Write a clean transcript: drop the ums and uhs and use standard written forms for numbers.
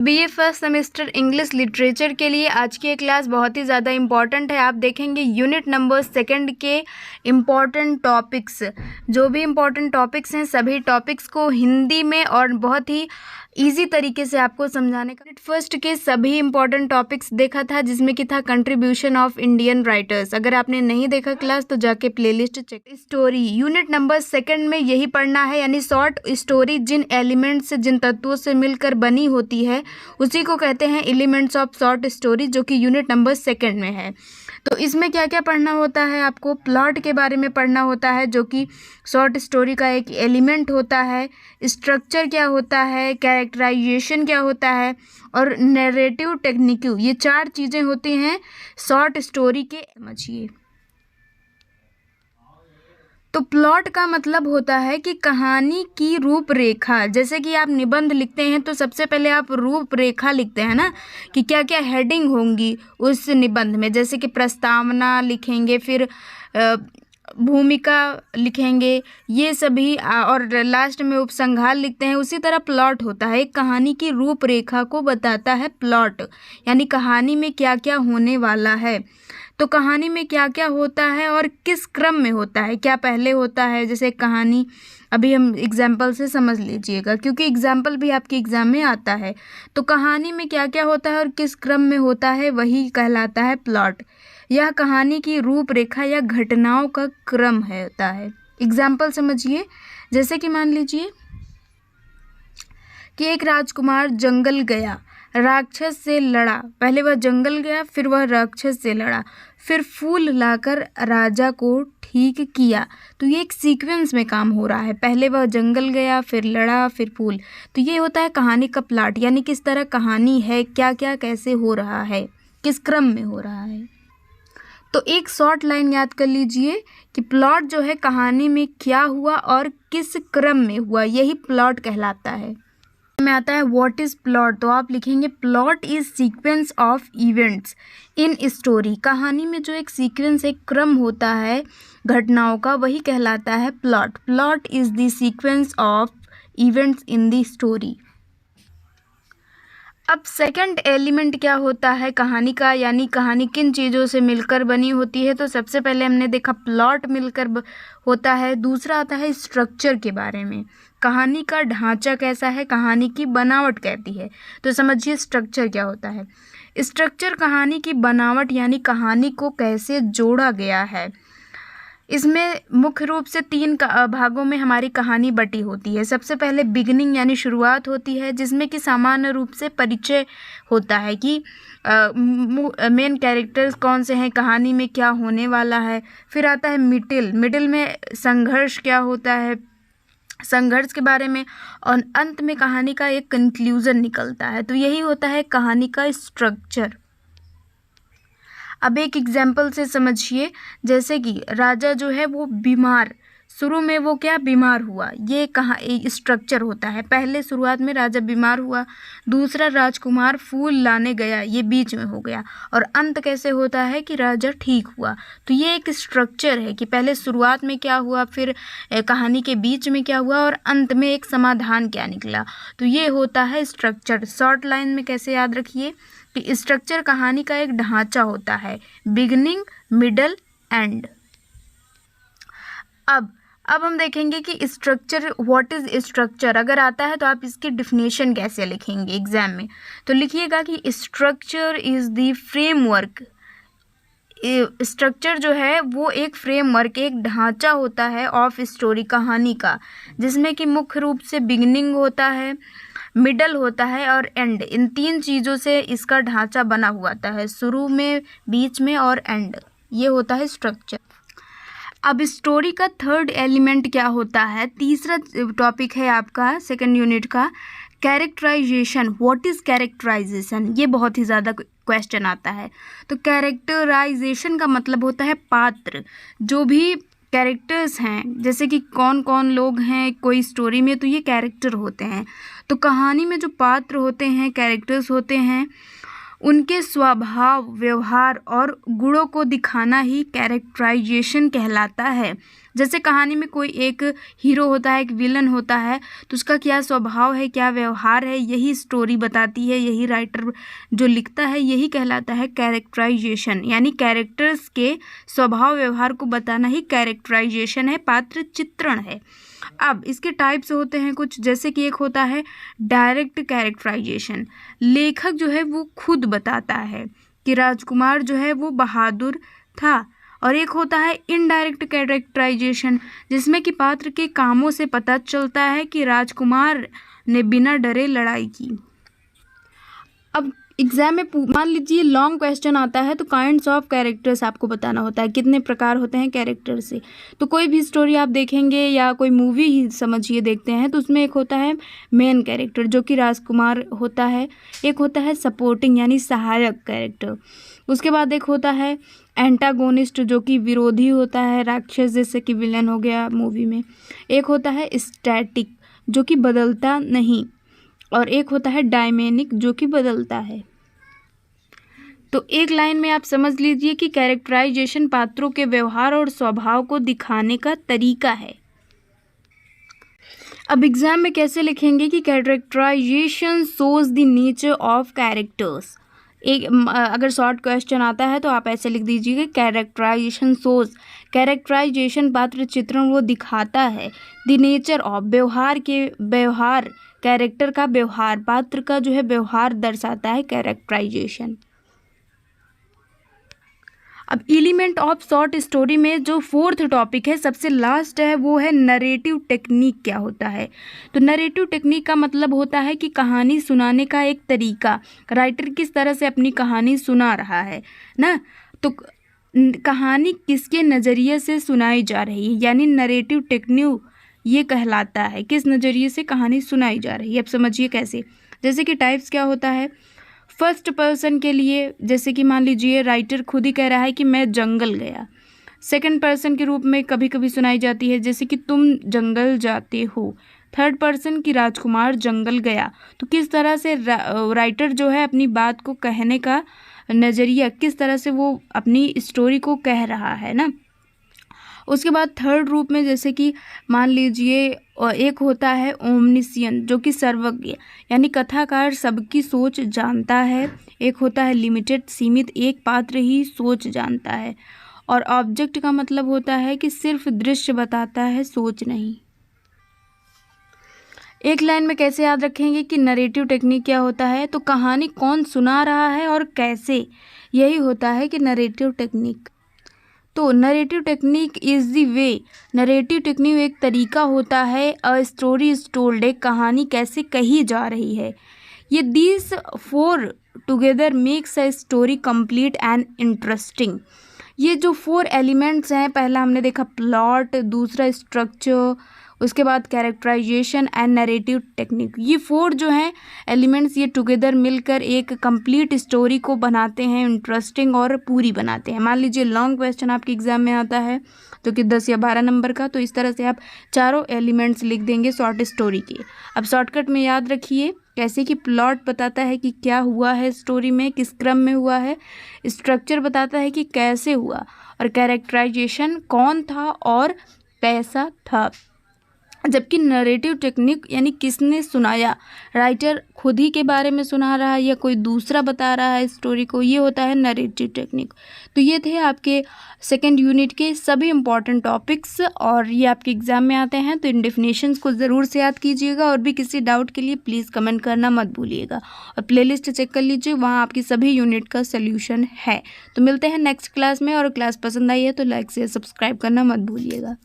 BA first semester English literature के लिए आज की ये क्लास बहुत ही ज़्यादा इम्पॉर्टेंट है। आप देखेंगे यूनिट नंबर सेकंड के इम्पॉर्टेंट टॉपिक्स, जो भी इम्पॉर्टेंट टॉपिक्स हैं सभी टॉपिक्स को हिंदी में और बहुत ही इजी तरीके से आपको समझाने का। फर्स्ट के सभी इम्पॉर्टेंट टॉपिक्स देखा था, जिसमें कि था कंट्रीब्यूशन ऑफ इंडियन राइटर्स। अगर आपने नहीं देखा क्लास तो जाके playlist check. Story unit number second में यही पढ़ना है, यानी शॉर्ट स्टोरी जिन एलिमेंट्स से, जिन तत्वों से मिलकर बनी होती है उसी को कहते हैं एलिमेंट्स ऑफ शॉर्ट स्टोरी, जो कि यूनिट नंबर सेकंड में है। तो इसमें क्या क्या पढ़ना होता है, आपको प्लॉट के बारे में पढ़ना होता है, जो कि शॉर्ट स्टोरी का एक एलिमेंट होता है। स्ट्रक्चर क्या होता है, कैरेक्टराइजेशन क्या होता है, और नैरेटिव टेक्निक, ये चार चीज़ें होती हैं शॉर्ट स्टोरी के। समझिए, तो प्लॉट का मतलब होता है कि कहानी की रूपरेखा। जैसे कि आप निबंध लिखते हैं तो सबसे पहले आप रूपरेखा लिखते हैं ना, कि क्या क्या हेडिंग होंगी उस निबंध में। जैसे कि प्रस्तावना लिखेंगे, फिर भूमिका लिखेंगे, ये सभी, और लास्ट में उपसंहार लिखते हैं। उसी तरह प्लॉट होता है, एक कहानी की रूपरेखा को बताता है प्लॉट, यानी कहानी में क्या क्या होने वाला है। तो कहानी में क्या क्या होता है और किस क्रम में होता है, क्या पहले होता है। जैसे कहानी, अभी हम एग्जाम्पल से समझ लीजिएगा, क्योंकि एग्जाम्पल भी आपके एग्जाम में आता है। तो कहानी में क्या क्या होता है और किस क्रम में होता है, वही कहलाता है प्लॉट। यह कहानी की रूपरेखा या घटनाओं का क्रम है होता है। एग्जाम्पल समझिए, जैसे कि मान लीजिए कि एक राजकुमार जंगल गया, राक्षस से लड़ा। पहले वह जंगल गया, फिर वह राक्षस से लड़ा, फिर फूल लाकर राजा को ठीक किया। तो ये एक सीक्वेंस में काम हो रहा है, पहले वह जंगल गया, फिर लड़ा, फिर फूल। तो ये होता है कहानी का प्लॉट, यानी किस तरह कहानी है, क्या क्या कैसे हो रहा है, किस क्रम में हो रहा है। तो एक शॉर्ट लाइन याद कर लीजिए कि प्लॉट जो है कहानी में क्या हुआ और किस क्रम में हुआ, यही प्लॉट कहलाता है। में आता है व्हाट इज प्लॉट, तो आप लिखेंगे plot is sequence of events in story. कहानी में जो एक सीक्वेंस, एक क्रम होता है घटनाओं का, वही कहलाता है plot. Plot is the sequence of events in the story. अब सेकंड एलिमेंट क्या होता है कहानी का, यानी कहानी किन चीज़ों से मिलकर बनी होती है। तो सबसे पहले हमने देखा प्लॉट मिलकर होता है। दूसरा आता है स्ट्रक्चर के बारे में, कहानी का ढांचा कैसा है, कहानी की बनावट कहती है। तो समझिए स्ट्रक्चर क्या होता है। स्ट्रक्चर कहानी की बनावट, यानी कहानी को कैसे जोड़ा गया है। इसमें मुख्य रूप से तीन भागों में हमारी कहानी बटी होती है। सबसे पहले बिगिनिंग, यानी शुरुआत होती है, जिसमें कि सामान्य रूप से परिचय होता है कि मेन कैरेक्टर्स कौन से हैं, कहानी में क्या होने वाला है। फिर आता है मिडिल, मिडिल में संघर्ष क्या होता है, संघर्ष के बारे में, और अंत में कहानी का एक कंक्लूजन निकलता है। तो यही होता है कहानी का स्ट्रक्चर। अब एक एग्जाम्पल से समझिए, जैसे कि राजा जो है वो बीमार, शुरू में वो क्या बीमार हुआ, ये कहाँ स्ट्रक्चर होता है। पहले शुरुआत में राजा बीमार हुआ, दूसरा राजकुमार फूल लाने गया, ये बीच में हो गया, और अंत कैसे होता है कि राजा ठीक हुआ। तो ये एक स्ट्रक्चर है कि पहले शुरुआत में क्या हुआ, फिर कहानी के बीच में क्या हुआ, और अंत में एक समाधान क्या निकला। तो ये होता है स्ट्रक्चर। शॉर्ट लाइन में कैसे याद रखिए कि स्ट्रक्चर कहानी का एक ढांचा होता है, बिगिनिंग, मिडल, एंड। अब हम देखेंगे कि स्ट्रक्चर, व्हाट इज स्ट्रक्चर अगर आता है तो आप इसकी डिफिनेशन कैसे लिखेंगे एग्जाम में। तो लिखिएगा कि structure is the framework. Structure जो है वो एक फ्रेमवर्क, एक ढांचा होता है ऑफ स्टोरी, कहानी का, जिसमें कि मुख्य रूप से बिगिनिंग होता है, मिडल होता है और एंड। इन तीन चीज़ों से इसका ढांचा बना हुआ आता है, शुरू में, बीच में और एंड। ये होता है स्ट्रक्चर। अब स्टोरी का थर्ड एलिमेंट क्या होता है, तीसरा टॉपिक है आपका सेकंड यूनिट का, कैरेक्टराइजेशन। व्हाट इज़ कैरेक्टराइजेशन, ये बहुत ही ज़्यादा क्वेश्चन आता है। तो कैरेक्टराइजेशन का मतलब होता है पात्र, जो भी कैरेक्टर्स हैं, जैसे कि कौन कौन लोग हैं कोई स्टोरी में, तो ये कैरेक्टर होते हैं। तो कहानी में जो पात्र होते हैं, कैरेक्टर्स होते हैं, उनके स्वभाव, व्यवहार और गुणों को दिखाना ही कैरेक्टराइजेशन कहलाता है। जैसे कहानी में कोई एक हीरो होता है, एक विलन होता है, तो उसका क्या स्वभाव है, क्या व्यवहार है, यही स्टोरी बताती है, यही राइटर जो लिखता है, यही कहलाता है कैरेक्टराइजेशन। यानी कैरेक्टर्स के स्वभाव व्यवहार को बताना ही कैरेक्टराइजेशन है, पात्र चित्रण है। अब इसके टाइप्स होते हैं कुछ, जैसे कि एक होता है डायरेक्ट कैरेक्टराइजेशन। लेखक जो है वो खुद बताता है कि राजकुमार जो है वो बहादुर था। और एक होता है इनडायरेक्ट कैरेक्टराइजेशन, जिसमें कि पात्र के कामों से पता चलता है कि राजकुमार ने बिना डरे लड़ाई की। अब एग्जाम में मान लीजिए लॉन्ग क्वेश्चन आता है तो काइंड्स ऑफ कैरेक्टर्स आपको बताना होता है, कितने प्रकार होते हैं कैरेक्टर से। तो कोई भी स्टोरी आप देखेंगे या कोई मूवी ही समझिए देखते हैं तो उसमें एक होता है मेन कैरेक्टर जो कि राजकुमार होता है, एक होता है सपोर्टिंग यानी सहायक कैरेक्टर, उसके बाद एक होता है एंटागोनिस्ट जो कि विरोधी होता है, राक्षस जैसे कि विलन हो गया मूवी में, एक होता है स्टैटिक जो कि बदलता नहीं, और एक होता है डायमेनिक जो कि बदलता है। तो एक लाइन में आप समझ लीजिए कि कैरेक्टराइजेशन पात्रों के व्यवहार और स्वभाव को दिखाने का तरीका है। अब एग्जाम में कैसे लिखेंगे कि characterisation shows the nature of characters. एक अगर शॉर्ट क्वेश्चन आता है तो आप ऐसे लिख दीजिए कैरेक्टराइजेशन शोज, कैरेक्टराइजेशन पात्र चित्रण वो दिखाता है, द नेचर ऑफ व्यवहार कैरेक्टर का व्यवहार, पात्र का जो है व्यवहार दर्शाता है कैरेक्टराइजेशन। अब एलिमेंट ऑफ शॉर्ट स्टोरी में जो फोर्थ टॉपिक है, सबसे लास्ट है, वो है नरेटिव टेक्निक क्या होता है। तो नरेटिव टेक्निक का मतलब होता है कि कहानी सुनाने का एक तरीका, राइटर किस तरह से अपनी कहानी सुना रहा है ना, तो कहानी किसके नज़रिए से सुनाई जा रही है, यानी नरेटिव टेक्निक ये कहलाता है किस नज़रिए से कहानी सुनाई जा रही है। अब समझिए कैसे, जैसे कि टाइप्स क्या होता है। फर्स्ट पर्सन के लिए जैसे कि मान लीजिए राइटर खुद ही कह रहा है कि मैं जंगल गया। सेकंड पर्सन के रूप में कभी कभी सुनाई जाती है जैसे कि तुम जंगल जाते हो। थर्ड पर्सन की राजकुमार जंगल गया। तो किस तरह से राइटर जो है अपनी बात को कहने का नज़रिया, किस तरह से वो अपनी स्टोरी को कह रहा है ना। उसके बाद थर्ड रूप में जैसे कि मान लीजिए एक होता है ओमनिशियंट जो कि सर्वज्ञ, यानी कथाकार सबकी सोच जानता है। एक होता है लिमिटेड, सीमित, एक पात्र ही सोच जानता है। और ऑब्जेक्ट का मतलब होता है कि सिर्फ दृश्य बताता है, सोच नहीं। एक लाइन में कैसे याद रखेंगे कि नरेटिव टेक्निक क्या होता है, तो कहानी कौन सुना रहा है और कैसे, यही होता है कि नरेटिव टेक्निक। तो narrative technique is the way, narrative technique एक तरीका होता है, अ स्टोरी इज टोल्ड, एक कहानी कैसे कही जा रही है। ये these four together makes a story complete and interesting. ये जो फोर एलिमेंट्स हैं, पहला हमने देखा प्लॉट, दूसरा स्ट्रक्चर, उसके बाद कैरेक्टराइजेशन एंड नरेटिव टेक्निक, ये फोर जो हैं एलिमेंट्स ये टुगेदर मिलकर एक कंप्लीट स्टोरी को बनाते हैं, इंटरेस्टिंग और पूरी बनाते हैं। मान लीजिए लॉन्ग क्वेश्चन आपके एग्जाम में आता है जो कि 10 या 12 नंबर का, तो इस तरह से आप चारों एलिमेंट्स लिख देंगे शॉर्ट स्टोरी के। अब शॉर्टकट में याद रखिए कैसे कि प्लॉट बताता है कि क्या हुआ है स्टोरी में, किस क्रम में हुआ है, स्ट्रक्चर बताता है कि कैसे हुआ, और कैरेक्टराइजेशन कौन था और कैसा था। जबकि नरेटिव टेक्निक यानी किसने सुनाया, राइटर खुद ही के बारे में सुना रहा है या कोई दूसरा बता रहा है स्टोरी को, ये होता है नरेटिव टेक्निक। तो ये थे आपके सेकंड यूनिट के सभी इंपॉर्टेंट टॉपिक्स, और ये आपके एग्जाम में आते हैं, तो इन डेफिनेशंस को ज़रूर से याद कीजिएगा। और भी किसी डाउट के लिए प्लीज़ कमेंट करना मत भूलिएगा, और प्लेलिस्ट चेक कर लीजिए, वहाँ आपकी सभी यूनिट का सोल्यूशन है। तो मिलते हैं नेक्स्ट क्लास में, और क्लास पसंद आई है तो लाइक शेयर सब्सक्राइब करना मत भूलिएगा।